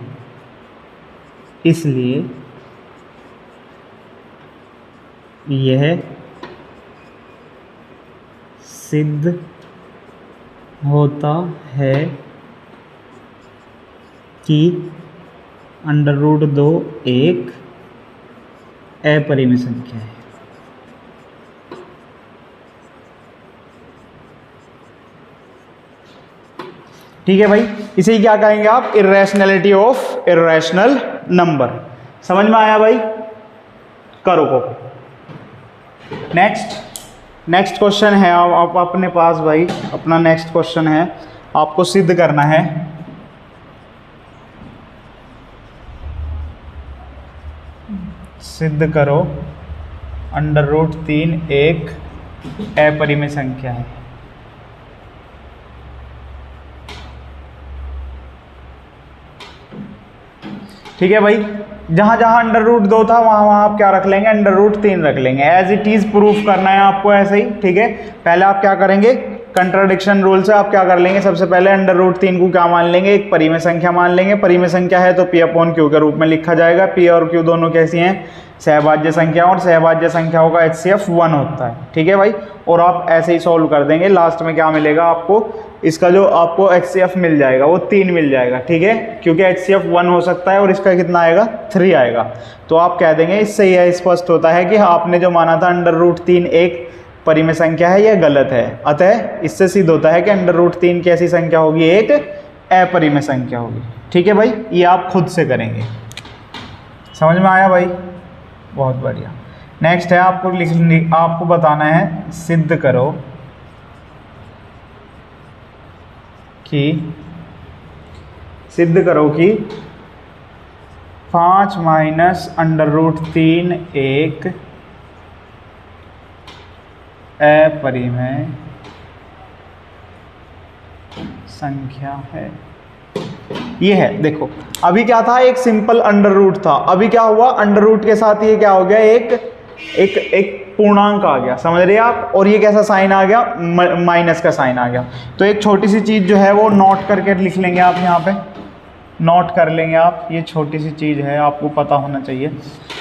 इसलिए यह सिद्ध होता है कि √2 एक अपरिमेय संख्या है। ठीक है भाई, इसे क्या कहेंगे आप, इर्रेशनैलिटी ऑफ इर्रेशनल नंबर। समझ में आया भाई, करो को। नेक्स्ट क्वेश्चन है आप अपने पास भाई, अपना नेक्स्ट क्वेश्चन है, आपको सिद्ध करना है सिद्ध करो √3 एक अपरिमेय संख्या है। ठीक है भाई, जहां जहां √2 था वहां आप क्या रख लेंगे, √3 रख लेंगे। एज इट इज प्रूफ करना है आपको ऐसे ही, ठीक है। पहले आप क्या करेंगे, कंट्राडिक्शन रूल से आप क्या कर लेंगे, सबसे पहले √3 को क्या मान लेंगे, एक परिमेय संख्या मान लेंगे। परिमेय संख्या है तो P/Q के रूप में लिखा जाएगा। P और Q दोनों कैसी हैं, सहभाज्य संख्या, और सहभाज्य संख्याओं का HCF 1 होता है, ठीक है भाई। और आप ऐसे ही सॉल्व कर देंगे, लास्ट में क्या मिलेगा आपको, इसका जो आपको HCF मिल जाएगा वो 3 मिल जाएगा, ठीक है, क्योंकि HCF 1 हो सकता है और इसका कितना आएगा, 3 आएगा। तो आप कह देंगे, इससे यह स्पष्ट होता है कि आपने जो माना था √3 एक परिमेय संख्या है, यह गलत है। अतः इससे सिद्ध होता है कि √3 कैसी संख्या होगी, एक अपरिमेय संख्या होगी। ठीक है भाई, ये आप खुद से करेंगे। समझ में आया भाई, बहुत बढ़िया। नेक्स्ट है आपको बताना है, सिद्ध करो कि 5 - √3 एक अपरिमेय संख्या है। ये है, देखो अभी क्या था, एक सिंपल √ था, अभी क्या हुआ, √ के साथ ये क्या हो गया, एक पूर्णांक आ गया, समझ रहे हैं आप। और ये कैसा साइन आ गया, माइनस का साइन आ गया। तो एक छोटी सी चीज जो है वो नोट करके लिख लेंगे आप, यहाँ पे नोट कर लेंगे आप, ये छोटी सी चीज है, आपको पता होना चाहिए।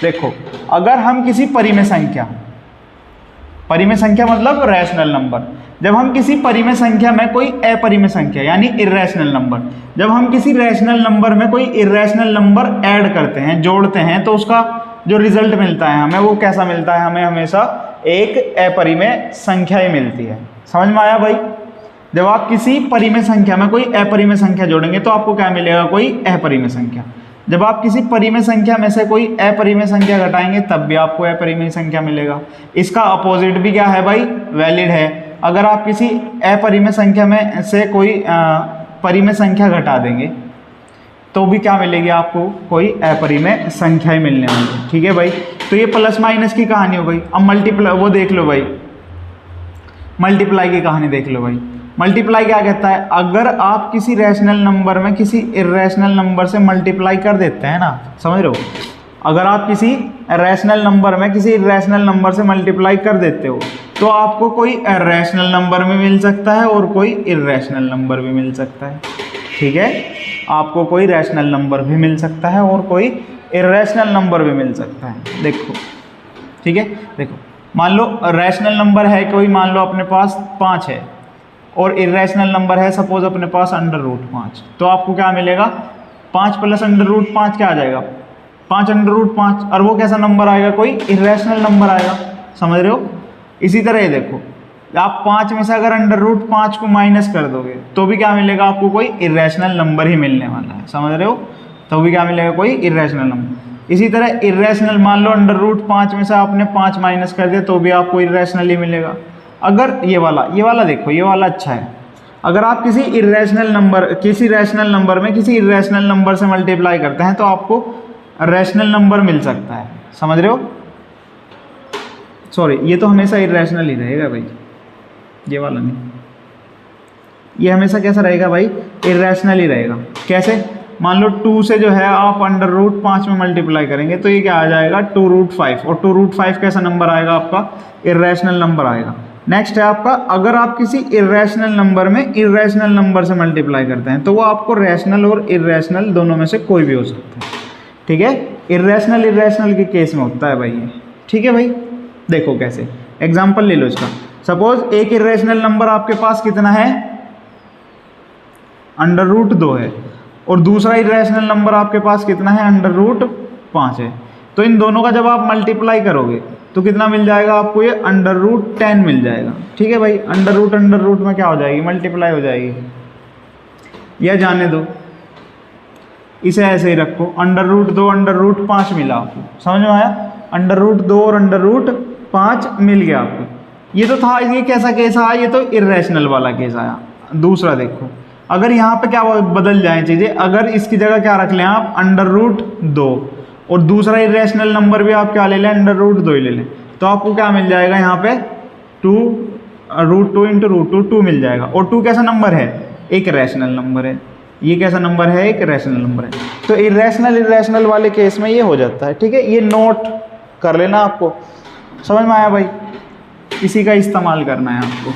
देखो, अगर हम किसी परिमेय संख्या मतलब रैशनल नंबर, जब हम किसी परिमेय संख्या में कोई अपरिमेय संख्या यानी इर्रेशनल नंबर, जब हम किसी रैशनल नंबर में कोई इर्रेशनल नंबर ऐड करते हैं, जोड़ते हैं, तो उसका जो रिजल्ट मिलता है हमें, वो कैसा मिलता है, हमें हमेशा एक अपरिमेय संख्या ही मिलती है। समझ में आया भाई, जब आप किसी परिमेय संख्या में कोई अपरिमेय संख्या जोड़ेंगे तो आपको क्या मिलेगा, कोई अपरिमेय संख्या। जब आप किसी परिमेय संख्या में से कोई अपरिमेय संख्या घटाएंगे तब भी आपको अपरिमेय संख्या मिलेगा। इसका अपोजिट भी क्या है भाई, वैलिड है। अगर आप किसी अपरिमेय संख्या में से कोई परिमेय संख्या घटा देंगे तो भी क्या मिलेगी आपको, कोई अपरिमेय संख्या ही मिलने वाली है। ठीक है भाई, तो ये प्लस माइनस की कहानी हो गई। अब मल्टीप्लाई वो देख लो भाई, मल्टीप्लाई की कहानी देख लो भाई। मल्टीप्लाई क्या कहता है, अगर आप किसी रैशनल नंबर में किसी इर्रेशनल नंबर से मल्टीप्लाई कर देते हैं ना, समझ रहे हो, अगर आप किसी रैशनल नंबर में किसी इर्रेशनल नंबर से मल्टीप्लाई कर देते हो तो आपको कोई रैशनल नंबर भी मिल सकता है और कोई इर्रेशनल नंबर भी मिल सकता है। ठीक है, आपको कोई रैशनल नंबर भी मिल सकता है और कोई इर्रेशनल नंबर भी मिल सकता है। देखो, ठीक है, देखो मान लो रैशनल नंबर है कोई, मान लो अपने पास 5 है और इर्रेशनल नंबर है सपोज अपने पास √5, तो आपको क्या मिलेगा, 5 प्लस √5 क्या आ जाएगा, 5 √5, और वो कैसा नंबर आएगा, कोई इर्रेशनल नंबर आएगा। समझ रहे हो। इसी तरह ये देखो, आप 5 में से अगर √5 को माइनस कर दोगे तो भी क्या मिलेगा आपको, कोई इर्रेशनल नंबर ही मिलने वाला है। समझ रहे हो, तो भी क्या मिलेगा, कोई इर्रेशनल नंबर। इसी तरह इर्रेशनल, मान लो √5 में से आपने 5 माइनस कर दिया तो भी आपको इर्रेशनल ही मिलेगा। अगर ये वाला देखो, ये वाला अच्छा है, अगर आप किसी इर्रेशनल नंबर किसी रैशनल नंबर में किसी इर्रेशनल नंबर से मल्टीप्लाई करते हैं तो आपको रैशनल नंबर मिल सकता है। समझ रहे हो, सॉरी ये तो हमेशा इर्रेशनल ही रहेगा भाई, ये वाला नहीं, ये हमेशा कैसा रहेगा भाई, इर्रेशनल ही रहेगा। कैसे, मान लो 2 से जो है आप √5 में मल्टीप्लाई करेंगे तो ये क्या आ जाएगा 2√5, और 2√5 कैसा नंबर आएगा आपका, इर्रेशनल नंबर आएगा। नेक्स्ट है आपका, अगर आप किसी इर्रेशनल नंबर में इर्रेशनल नंबर से मल्टीप्लाई करते हैं तो वो आपको रैशनल और इर्रेशनल दोनों में से कोई भी हो सकता है। ठीक है, इर्रेशनल के केस में होता है भाई ये। ठीक है भाई, देखो कैसे, एग्जाम्पल ले लो इसका। सपोज एक इर्रेशनल नंबर आपके पास कितना है, √2 है, और दूसरा इर्रेशनल नंबर आपके पास कितना है, √5 है। तो इन दोनों का जब आप मल्टीप्लाई करोगे तो कितना मिल जाएगा आपको, ये √10 मिल जाएगा। ठीक है भाई, अंडर रूट में क्या हो जाएगी, मल्टीप्लाई हो जाएगी। या जाने दो, इसे ऐसे ही रखो, √2 √5 मिला आपको, समझ में आया, √2 और √5 मिल गया आपको। ये तो था, ये कैसा केस आया, ये तो इर्रेशनल वाला केस आया। दूसरा देखो, अगर यहाँ पे क्या बदल जाए चीज़ें, अगर इसकी जगह क्या रख लें आप, √2, और दूसरा इर्रेशनल नंबर भी आप क्या ले लें, √2 ही ले लें, तो आपको क्या मिल जाएगा यहाँ पे, √2 × √2 मिल जाएगा। और 2 कैसा नंबर है, एक रैशनल नंबर है। ये कैसा नंबर है, एक रैशनल नंबर है। तो इर्रेशनल वाले केस में ये हो जाता है। ठीक है, ये नोट कर लेना, आपको समझ में आया भाई, इसी का इस्तेमाल करना है आपको।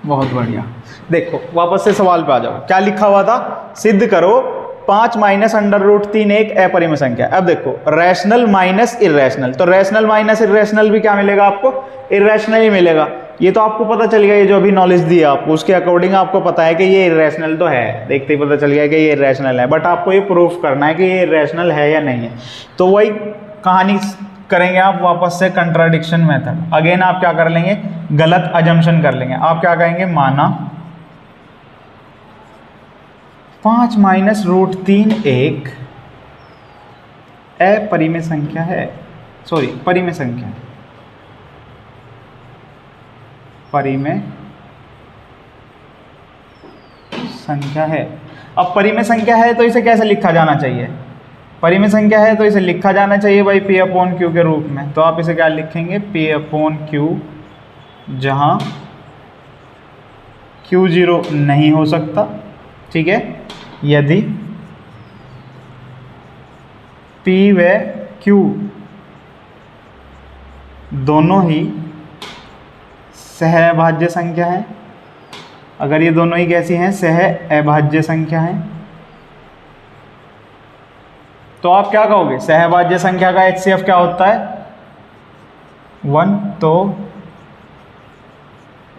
बहुत बढ़िया। देखो वापस से सवाल पे आ जाओ, क्या लिखा हुआ था, सिद्ध करो 5 माइनस √3 एक अपरिमेय संख्या। अब देखो रैशनल माइनस इर्रेशनल, तो रैशनल माइनस इर्रेशनल भी क्या मिलेगा आपको, इर्रेशनल ही मिलेगा। ये तो आपको पता चल गया, ये जो अभी नॉलेज दी है आपको उसके अकॉर्डिंग आपको पता है कि ये इर्रेशनल तो है, देखते ही पता चल गया कि ये इर्रेशनल है, बट आपको ये प्रूफ करना है कि ये इर्रेशनल है या नहीं है। तो वही कहानी करेंगे आप वापस से, कंट्राडिक्शन मेथड। अगेन आप क्या कर लेंगे, गलत अजम्पशन कर लेंगे। आप क्या कहेंगे, माना 5 माइनस √3 एक अपरिमेय संख्या है, सॉरी परिमेय संख्या है, परिमेय संख्या है। अब परिमेय संख्या है तो इसे कैसे लिखा जाना चाहिए, परिमेय संख्या है तो इसे लिखा जाना चाहिए भाई P/Q के रूप में। तो आप इसे क्या लिखेंगे, P/Q, जहां Q 0 नहीं हो सकता। ठीक है, यदि P व Q दोनों ही सहअभाज्य संख्या है, अगर ये दोनों ही कैसी हैं, सहअभाज्य संख्या है, तो आप क्या कहोगे, सहअभाज्य संख्या का HCF क्या होता है, 1, तो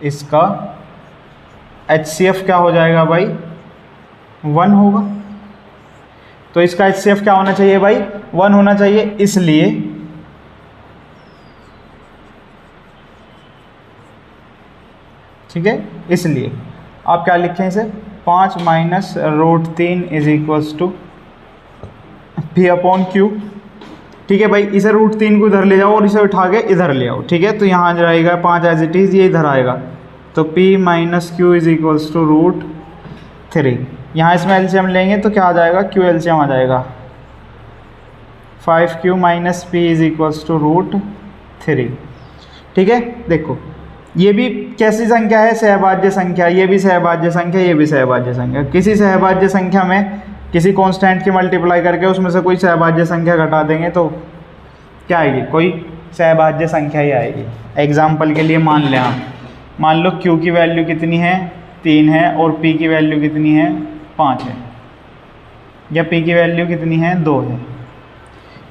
इसका HCF क्या हो जाएगा भाई, 1 होगा। तो इसका HCF क्या होना चाहिए भाई, 1 होना चाहिए। इसलिए ठीक है, इसलिए आप क्या लिखें इसे, 5 minus √3 is equals to P/Q। ठीक है भाई, इसे √3 को इधर ले जाओ और इसे उठा के इधर ले आओ। ठीक है, तो यहाँ जाएगा 5 एज इट इज़, ये इधर आएगा, तो P-Q इज इक्वल्स टू √3। यहाँ इसमें एलसीएम लेंगे तो क्या आ जाएगा, Q एलसीएम आ जाएगा 5q minus P is equals to √3। ठीक है, देखो ये भी कैसी संख्या है, सहभाज्य संख्या, ये भी सहभाज्य संख्या, ये भी सहभाज्य संख्या। किसी सहभाज्य संख्या में किसी कांस्टेंट की मल्टीप्लाई करके उसमें से कोई सहभाज्य संख्या घटा देंगे तो क्या आएगी, कोई सहभाज्य संख्या ही आएगी। एग्जाम्पल के लिए मान लें आप, मान लो q की वैल्यू कितनी है 3 है और p की वैल्यू कितनी है 5 है, या p की वैल्यू कितनी है 2 है।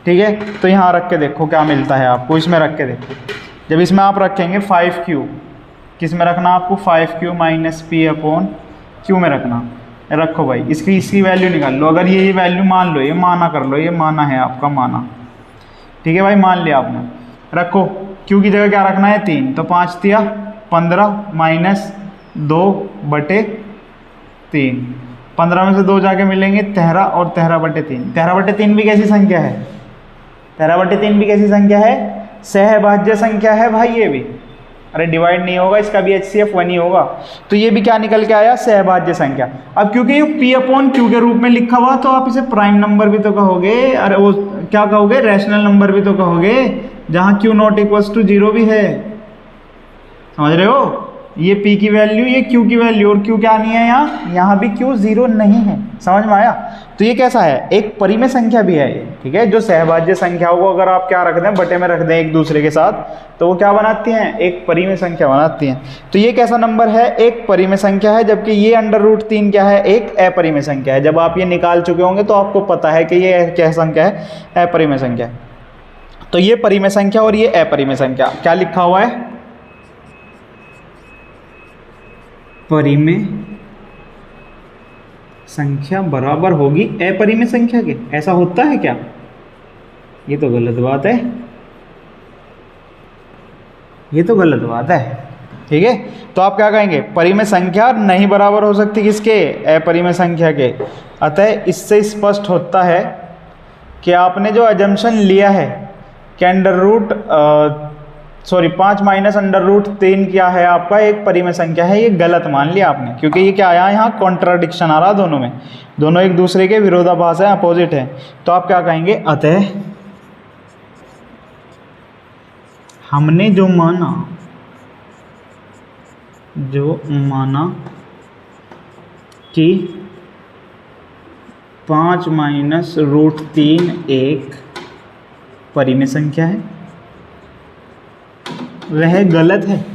ठीक है, तो यहाँ रख के देखो क्या मिलता है आपको, इसमें रख के देखो। जब इसमें आप रखेंगे 5q, किस में रखना आपको, 5q minus P upon q में रखना। रखो भाई, इसकी वैल्यू निकाल लो। अगर ये वैल्यू मान लो, ये माना कर लो, ये माना है आपका, माना। ठीक है भाई, मान लिया आपने। रखो, q की जगह क्या रखना है 3, तो 5 तिया 15 माइनस 2/3। 15 में से 2 जाके मिलेंगे 13 और 13/3। 13/3 भी कैसी संख्या है, 13/3 भी कैसी संख्या है, सहभाज्य संख्या है भाई ये भी। अरे डिवाइड नहीं होगा, इसका भी HCF 1 ही होगा। तो ये भी क्या निकल के आया, सहभाज्य संख्या। अब क्योंकि ये P अपॉन Q के रूप में लिखा हुआ, तो आप इसे प्राइम नंबर भी तो कहोगे, अरे वो क्या कहोगे, रैशनल नंबर भी तो कहोगे, जहाँ Q नॉट इक्वल्स टू 0 भी है। समझ रहे हो, ये P की वैल्यू, ये Q की वैल्यू, और Q क्या नहीं है यहाँ भी Q 0 नहीं है। समझ में आया। तो ये कैसा है, एक परिमेय संख्या भी है ये। ठीक है, जो सहभाज्य संख्याओं को अगर आप क्या रख दें, बटे में रख दें एक दूसरे के साथ, तो वो क्या बनाती हैं, एक परिमेय संख्या बनाती हैं। तो ये कैसा नंबर है, एक परिमेय संख्या है, जबकि ये √3 क्या है, एक अपरिमेय संख्या है। जब आप ये निकाल चुके होंगे तो आपको पता है कि ये क्या संख्या है, अपरिमेय संख्या। तो ये परिमेय संख्या और ये अपरिमेय संख्या, क्या लिखा हुआ है, परिमेय संख्या बराबर होगी अपरिमेय संख्या के। ऐसा होता है क्या, ये तो गलत बात है, ये तो गलत बात है। ठीक है, तो आप क्या कहेंगे, परिमेय संख्या नहीं बराबर हो सकती किसके, अपरिमेय संख्या के। अतः इससे स्पष्ट होता है कि आपने जो अजम्पशन लिया है कि 5 माइनस √3 क्या है आपका, एक परिमेय संख्या है, ये गलत मान लिया आपने। क्योंकि ये क्या आया, यहाँ कॉन्ट्राडिक्शन आ रहा दोनों में, दोनों एक दूसरे के विरोधाभास है, अपोजिट है। तो आप क्या कहेंगे, अतः हमने जो माना कि 5 माइनस √3 एक परिमेय संख्या है, वह गलत है।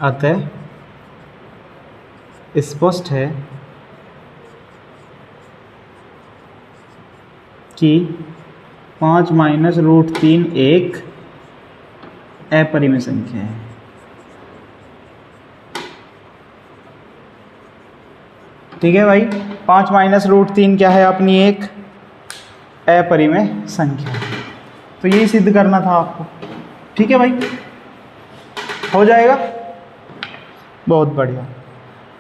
अतः स्पष्ट है कि 5 माइनस √3 एक अपरिमेय संख्या है। ठीक है भाई, 5 माइनस √3 क्या है अपनी, एक अपरिमेय संख्या। तो यही सिद्ध करना था आपको। ठीक है भाई, हो जाएगा, बहुत बढ़िया।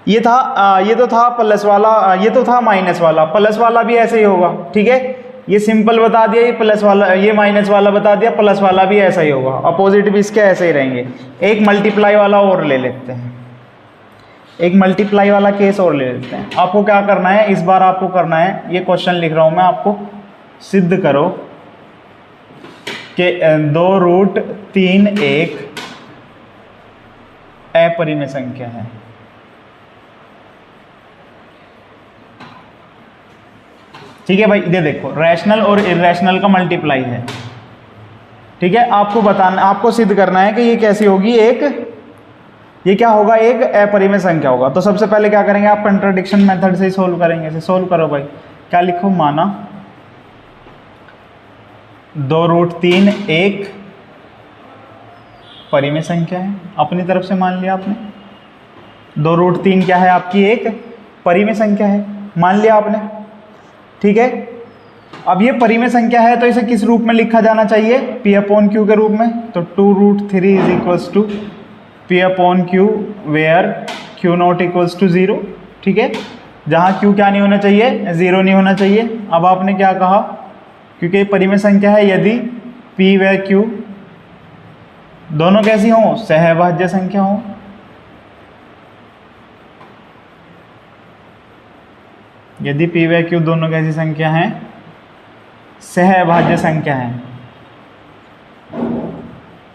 ये तो था प्लस वाला, ये तो था माइनस वाला। प्लस वाला भी ऐसे ही होगा। ठीक है, ये सिंपल बता दिया, ये प्लस वाला, ये माइनस वाला बता दिया, प्लस वाला भी ऐसा ही होगा। अपोजिट भी इसके ऐसे ही रहेंगे। एक मल्टीप्लाई वाला और ले लेते हैं, एक मल्टीप्लाई वाला केस और ले लेते हैं। आपको क्या करना है, इस बार आपको करना है, ये क्वेश्चन लिख रहा हूं मैं, आपको सिद्ध करो कि 2√3 एक अपरिमेय संख्या है। ठीक है भाई, ये देखो रैशनल और इरेशनल का मल्टीप्लाई है। ठीक है, आपको बताना, आपको सिद्ध करना है कि ये कैसी होगी, ये क्या होगा, एक अपरिमेय संख्या होगा। तो सबसे पहले क्या करेंगे, आप कंट्राडिक्शन मेथड से ही सोल्व करेंगे। इसे सोल्व करो भाई, क्या लिखो, माना 2√3 एक परिमेय संख्या है, अपनी तरफ से मान लिया आपने। 2√3 क्या है आपकी, एक परिमेय संख्या है, मान लिया आपने। ठीक है, अब ये परिमेय संख्या है तो इसे किस रूप में लिखा जाना चाहिए, P अपॉन Q के रूप में। तो 2√3 is equals to P upon Q where Q not equals to 0। ठीक है, जहाँ Q क्या नहीं होना चाहिए, 0 नहीं होना चाहिए। अब आपने क्या कहा, क्योंकि ये परिमेय संख्या है, यदि P व Q दोनों कैसी हों, सहभाज्य संख्या हों, यदि पी व क्यू दोनों कैसी संख्या हैं, सहअभाज्य संख्या हैं,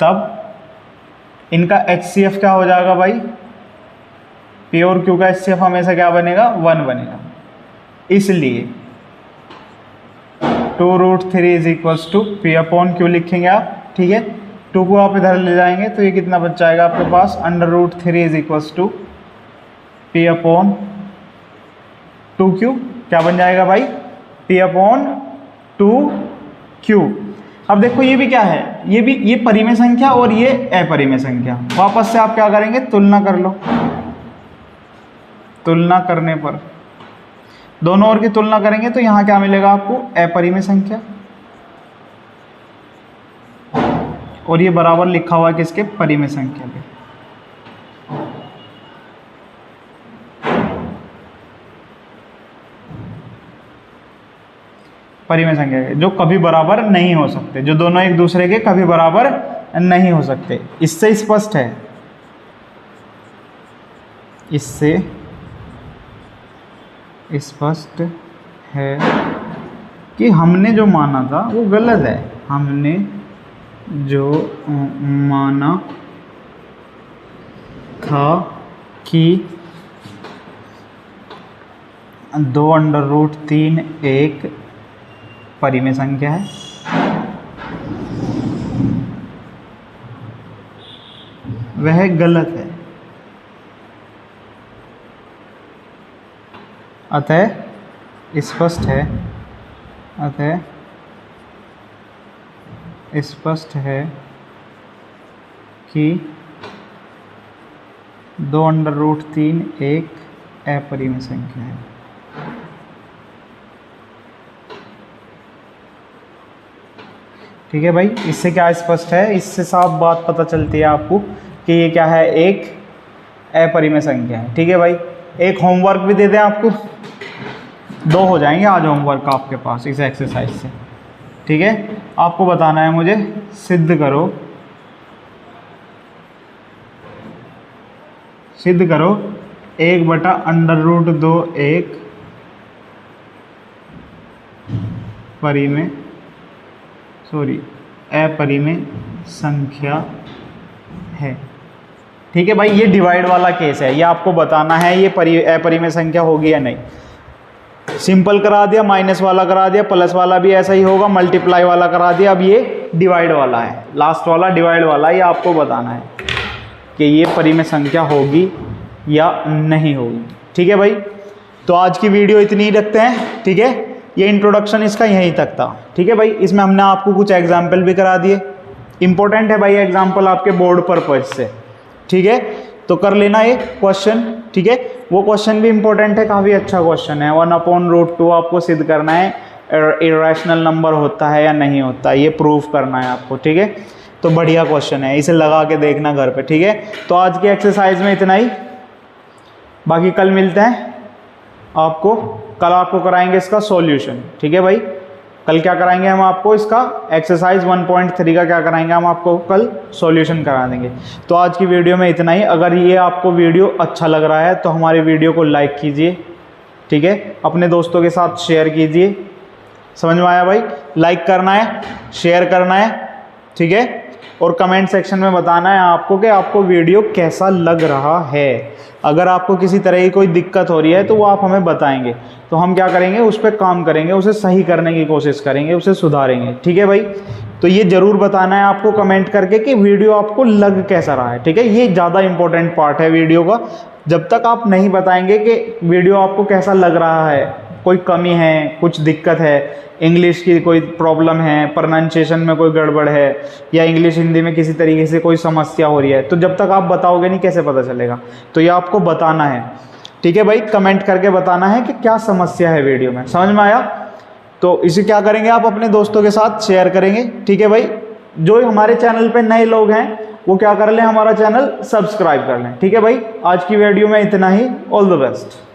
तब इनका HCF क्या हो जाएगा भाई, पी और क्यू का HCF हमेशा क्या बनेगा, 1 बनेगा। इसलिए 2√3 is equals to P upon Q लिखेंगे आप, ठीक है। 2 को आप इधर ले जाएंगे तो ये कितना बच जाएगा आपके पास, √3 is equals to P upon 2q, क्या बन जाएगा भाई, पी अपॉन 2q। अब देखो ये भी क्या है, ये परिमेय संख्या और ये अपरिमेय संख्या, वापस से आप क्या करेंगे, तुलना कर लो। तुलना करने पर दोनों ओर की तुलना करेंगे तो यहाँ क्या मिलेगा आपको, अपरिमेय संख्या, और ये बराबर लिखा हुआ है किसके, परिमेय संख्या के। परिमेय संख्या के जो कभी बराबर नहीं हो सकते, जो दोनों एक दूसरे के कभी बराबर नहीं हो सकते। इससे स्पष्ट है, इससे स्पष्ट है कि हमने जो माना था वो गलत है। हमने जो माना था कि 2√3 एक परिमेय संख्या है, वह गलत है। अतः स्पष्ट है, अतः स्पष्ट है कि 2√3 एक अपरिमेय संख्या है। ठीक है भाई, इससे क्या स्पष्ट है, इससे साफ बात पता चलती है आपको कि ये क्या है, एक अपरिमेय संख्या है। ठीक है भाई, एक होमवर्क भी दे दें आपको, 2 हो जाएंगे आज होमवर्क आपके पास इस एक्सरसाइज से। ठीक है, आपको बताना है मुझे, सिद्ध करो 1/√2 एक अपरिमेय संख्या है। ठीक है भाई, ये डिवाइड वाला केस है, ये आपको बताना है ये अपरिमेय संख्या होगी या नहीं। सिंपल करा दिया, माइनस वाला करा दिया, प्लस वाला भी ऐसा ही होगा, मल्टीप्लाई वाला करा दिया। अब ये डिवाइड वाला है, लास्ट वाला डिवाइड वाला, ये आपको बताना है कि ये परिमेय संख्या होगी या नहीं होगी। ठीक है भाई, तो आज की वीडियो इतनी ही रखते हैं। ठीक है, ये इंट्रोडक्शन इसका यहीं तक था। ठीक है भाई, इसमें हमने आपको कुछ एग्जाम्पल भी करा दिए, इंपॉर्टेंट है भाई एग्जाम्पल आपके बोर्ड पर्पज से। ठीक है, तो कर लेना ये क्वेश्चन। ठीक है, वो क्वेश्चन भी इंपॉर्टेंट है, काफ़ी अच्छा क्वेश्चन है। 1/√2 आपको सिद्ध करना है इरेशनल नंबर होता है या नहीं होता, ये प्रूफ करना है आपको। ठीक है, तो बढ़िया क्वेश्चन है, इसे लगा के देखना घर पे। ठीक है, तो आज की एक्सरसाइज में इतना ही, बाकी कल मिलते हैं आपको। कल आपको कराएंगे इसका सॉल्यूशन। ठीक है भाई, कल क्या कराएंगे हम आपको, इसका एक्सरसाइज 1.3 का क्या कराएंगे हम आपको, कल सॉल्यूशन करा देंगे। तो आज की वीडियो में इतना ही। अगर ये आपको वीडियो अच्छा लग रहा है तो हमारी वीडियो को लाइक कीजिए। ठीक है, अपने दोस्तों के साथ शेयर कीजिए। समझ में आया भाई, लाइक करना है, शेयर करना है। ठीक है, और कमेंट सेक्शन में बताना है आपको कि आपको वीडियो कैसा लग रहा है। अगर आपको किसी तरह की कोई दिक्कत हो रही है तो वो आप हमें बताएंगे, तो हम क्या करेंगे, उस पर काम करेंगे, उसे सही करने की कोशिश करेंगे, उसे सुधारेंगे। ठीक है भाई, तो ये ज़रूर बताना है आपको कमेंट करके कि वीडियो आपको लग कैसा रहा है। ठीक है, ये ज़्यादा इंपॉर्टेंट पार्ट है वीडियो का। जब तक आप नहीं बताएंगे कि वीडियो आपको कैसा लग रहा है, कोई कमी है, कुछ दिक्कत है, इंग्लिश की कोई प्रॉब्लम है, प्रोनाउंसिएशन में कोई गड़बड़ है, या इंग्लिश हिंदी में किसी तरीके से कोई समस्या हो रही है, तो जब तक आप बताओगे नहीं कैसे पता चलेगा। तो ये आपको बताना है। ठीक है भाई, कमेंट करके बताना है कि क्या समस्या है वीडियो में। समझ में आया? तो इसे क्या करेंगे, आप अपने दोस्तों के साथ शेयर करेंगे। ठीक है भाई, जो हमारे चैनल पे नए लोग हैं वो क्या कर लें, हमारा चैनल सब्सक्राइब कर लें। ठीक है भाई, आज की वीडियो में इतना ही। All the best.